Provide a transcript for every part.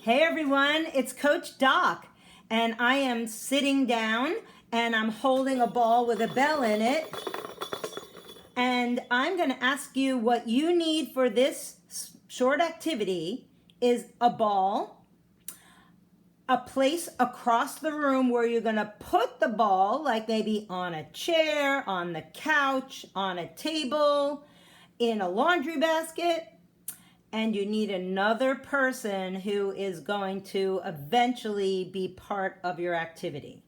Hey everyone, it's Coach Doc, and I am sitting down and I'm holding a ball with a bell in it. And I'm going to ask you what you need for this short activity is a ball, a place across the room where you're going to put the ball, like maybe on a chair, on the couch, on a table, in a laundry basket. And you need another person who is going to eventually be part of your activity.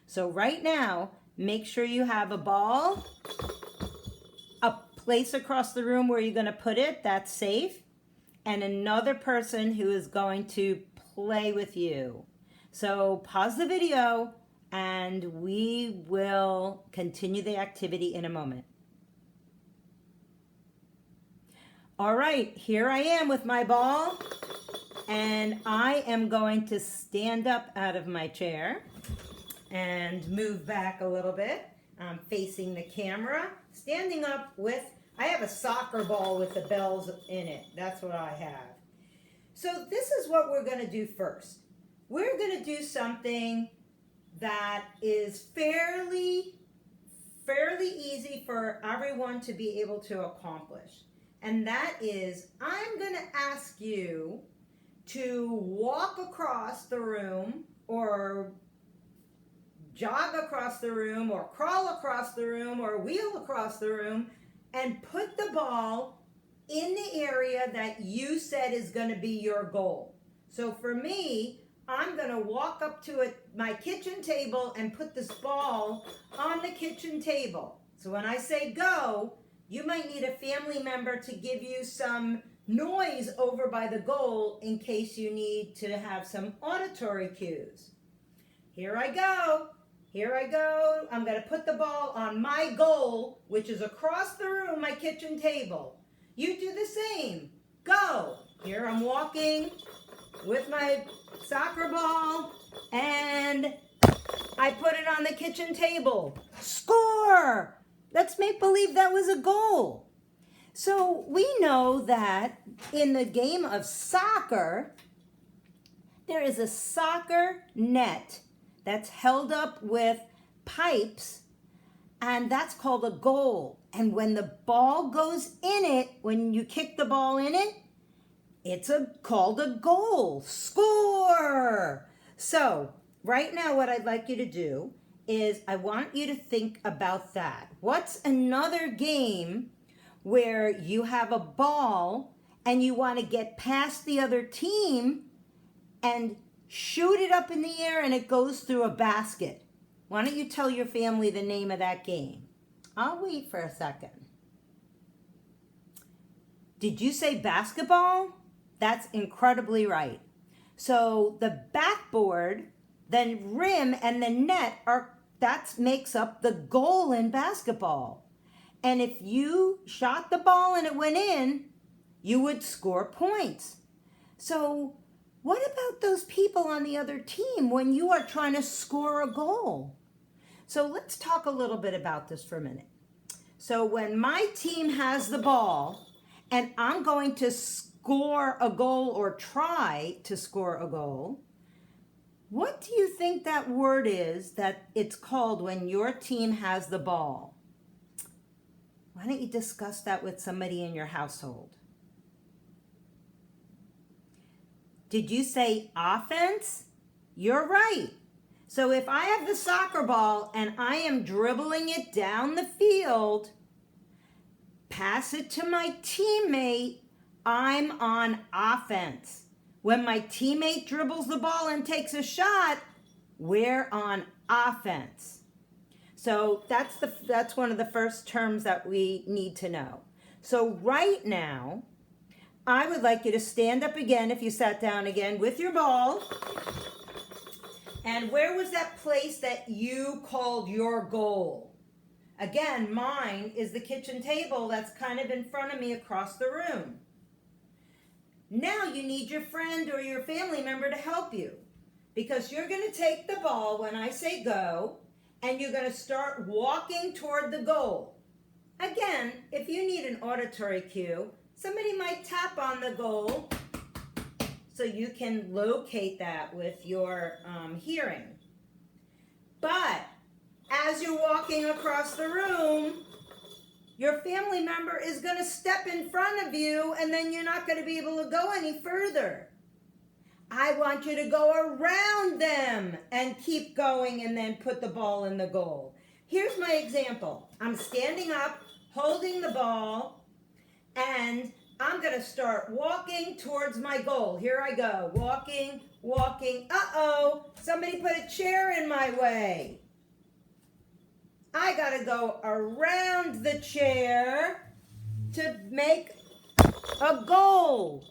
So right now, make sure you have a ball, a place across the room where you're going to put it, that's safe, and another person who is going to play with you. So pause the video and we will continue the activity in a moment. All right, here I am with my ball, and I am going to stand up out of my chair and move back a little bit. I'm facing the camera, standing up with, I have a soccer ball with the bells in it. That's what I have. So this is what we're going to do first. We're going to do something that is fairly easy for everyone to be able to accomplish. And that is, I'm going to ask you to walk across the room or jog across the room or crawl across the room or wheel across the room and put the ball in the area that you said is going to be your goal. So for me, I'm going to walk up to my kitchen table and put this ball on the kitchen table. So when I say go, you might need a family member to give you some noise over by the goal in case you need to have some auditory cues. Here I go. Here I go. I'm going to put the ball on my goal, which is across the room, my kitchen table. You do the same. Go. Here I'm walking with my soccer ball, and I put it on the kitchen table. Score! Let's make believe that was a goal. So we know that in the game of soccer, there is a soccer net that's held up with pipes, and that's called a goal. And when the ball goes in it, when you kick the ball in it, it's called a goal. Score! So right now what I'd like you to do is I want you to think about that. What's another game where you have a ball and you want to get past the other team and shoot it up in the air and it goes through a basket? Why don't you tell your family the name of that game? I'll wait for a second. Did you say basketball? That's incredibly right. So the backboard, the rim, and the net that makes up the goal in basketball. And if you shot the ball and it went in, you would score points. So what about those people on the other team when you are trying to score a goal? So let's talk a little bit about this for a minute. So when my team has the ball and I'm going to score a goal or try to score a goal, what do you think that word is that it's called when your team has the ball? Why don't you discuss that with somebody in your household? Did you say offense? You're right. So if I have the soccer ball and I am dribbling it down the field, pass it to my teammate, I'm on offense. When my teammate dribbles the ball and takes a shot, we're on offense. So that's one of the first terms that we need to know. So right now, I would like you to stand up again if you sat down again with your ball. And where was that place that you called your goal? Again, mine is the kitchen table that's kind of in front of me across the room. Now you need your friend or your family member to help you, because you're going to take the ball when I say go, and you're going to start walking toward the goal. Again, if you need an auditory cue, somebody might tap on the goal so you can locate that with your hearing. But as you're walking across the room, your family member is going to step in front of you, and then you're not going to be able to go any further. I want you to go around them and keep going and then put the ball in the goal. Here's my example. I'm standing up, holding the ball, and I'm going to start walking towards my goal. Here I go. Walking, walking. Uh-oh, somebody put a chair in my way. I got to go around the chair to make a goal.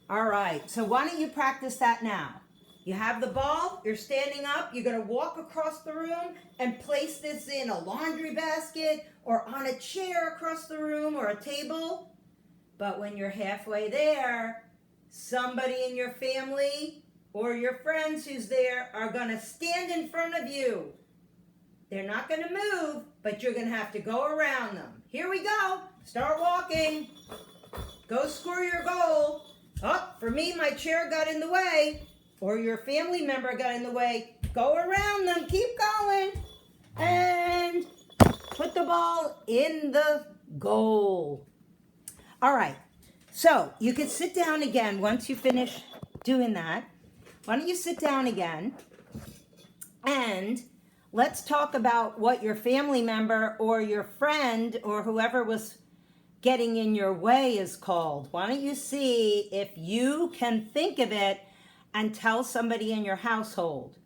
All right, so why don't you practice that now? You have the ball, you're standing up, you're going to walk across the room and place this in a laundry basket or on a chair across the room or a table. But when you're halfway there, somebody in your family or your friends who's there are going to stand in front of you. They're not going to move, but you're going to have to go around them. Here we go. Start walking. Go score your goal. Oh, for me, my chair got in the way, or your family member got in the way. Go around them. Keep going. And put the ball in the goal. All right. So you can sit down again once you finish doing that. Why don't you sit down again and let's talk about what your family member or your friend or whoever was getting in your way is called. Why don't you see if you can think of it and tell somebody in your household.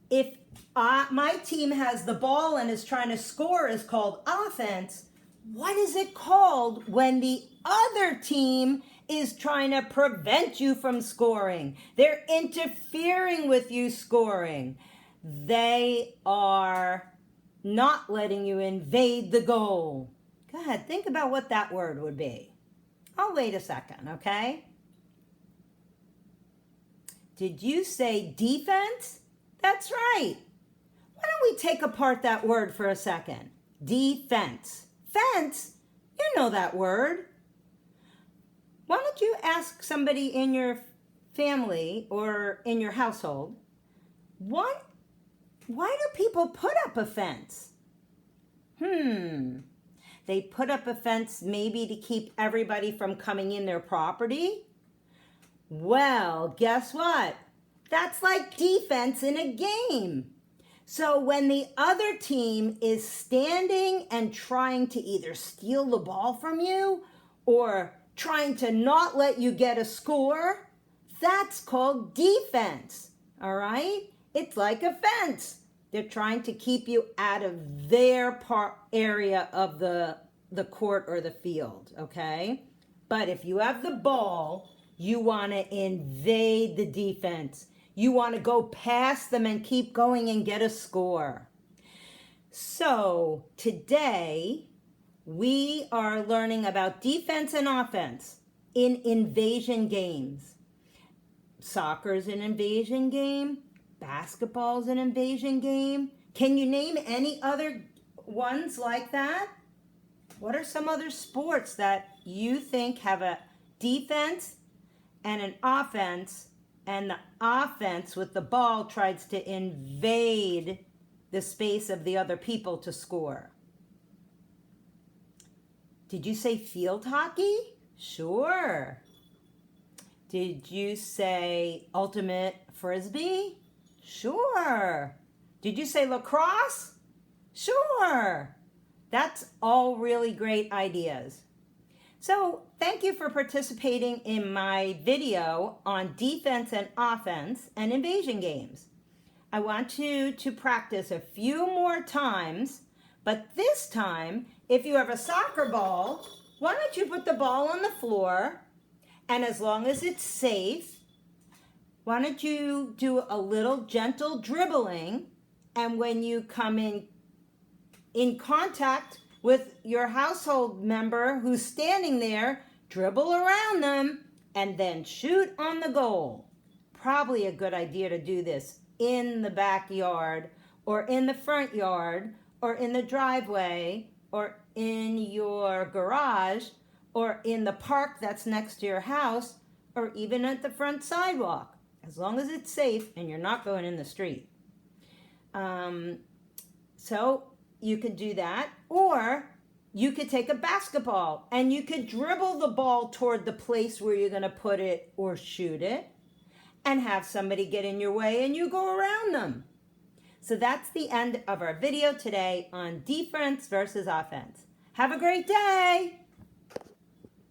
If my team has the ball and is trying to score is called offense, what is it called when the other team is trying to prevent you from scoring? They're interfering with you scoring. They are not letting you invade the goal. Go ahead, think about what that word would be. I'll wait a second, okay? Did you say defense? That's right. Why don't we take apart that word for a second? Defense. Fence? You know that word. Why don't you ask somebody in your family or in your household, why do people put up a fence? They put up a fence maybe to keep everybody from coming in their property? Well, guess what? That's like defense in a game. So when the other team is standing and trying to either steal the ball from you or trying to not let you get a score, that's called defense, all right? It's like a fence. They're trying to keep you out of their area of the court or the field, okay? But if you have the ball, you want to invade the defense. You want to go past them and keep going and get a score. So today, we are learning about defense and offense in invasion games. Soccer's an invasion game. Basketball's an invasion game. Can you name any other ones like that? What are some other sports that you think have a defense and an offense, and the offense with the ball tries to invade the space of the other people to score? Did you say field hockey? Sure. Did you say ultimate frisbee? Sure. Did you say lacrosse? Sure. That's all really great ideas. So thank you for participating in my video on defense and offense and invasion games. I want you to practice a few more times, but this time, if you have a soccer ball, why don't you put the ball on the floor, and as long as it's safe, why don't you do a little gentle dribbling, and when you come in contact with your household member who's standing there, dribble around them and then shoot on the goal. Probably a good idea to do this in the backyard or in the front yard or in the driveway or in your garage or in the park that's next to your house or even at the front sidewalk, as long as it's safe and you're not going in the street. So you could do that, or you could take a basketball and you could dribble the ball toward the place where you're going to put it or shoot it and have somebody get in your way and you go around them. So that's the end of our video today on defense versus offense. Have a great day.